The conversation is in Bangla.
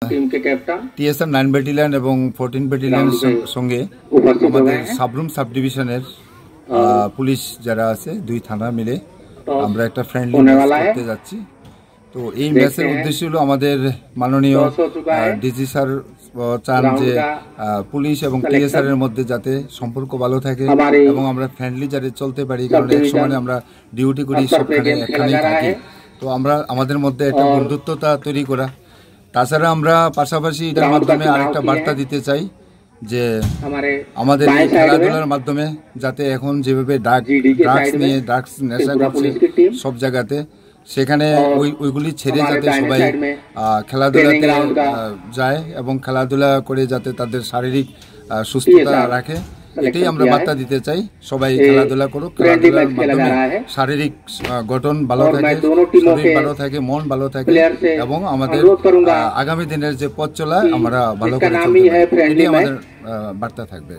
टीम के कैप्टन टीएसआर 9 ব্যাটালিয়ন এবং 14 ব্যাটালিয়নের সঙ্গে আমাদের সাবরুম সাব ডিভিশনের পুলিশ যারা আছে দুই থানা মিলে আমরা একটা ফ্রেন্ডলি ম্যাচ করতে যাচ্ছি। তো এই ম্যাচের উদ্দেশ্য হলো আমাদের মাননীয় ডিজি স্যার চান যে পুলিশ এবং টিএসআর এর মধ্যে যাতে সম্পর্ক ভালো থাকে এবং আমরা ফ্রেন্ডলি যাতে চলতে পারি, কারণ এক সময় আমরা ডিউটি করি সবখানে একখানেই থাকি। তো আমরা আমাদের মধ্যে একটা বন্ধুত্বতা তৈরি করা। তাছাড়া আমরা পাশাপাশি এটার মাধ্যমে আরেকটা বার্তা দিতে চাই যে আমাদের এই খেলাধুলার মাধ্যমে যাতে এখন যেভাবে ড্রাগস নেশা করছে সব জায়গাতে, সেখানে ওইগুলি ছেড়ে যাতে সবাই খেলাধুলাতে যায় এবং খেলাধুলা করে যাতে তাদের শারীরিক সুস্থতা রাখে, এটাই আমরা বার্তা দিতে চাই। সবাই খেলাধুলা করুক, খেলাধুলার মাধ্যমে শারীরিক গঠন ভালো থাকে, শরীর ভালো থাকে, মন ভালো থাকে এবং আমাদের আগামী দিনের যে পথ চলা আমরা ভালো করে চলতে পারি, এটাই আমাদের বার্তা থাকবে।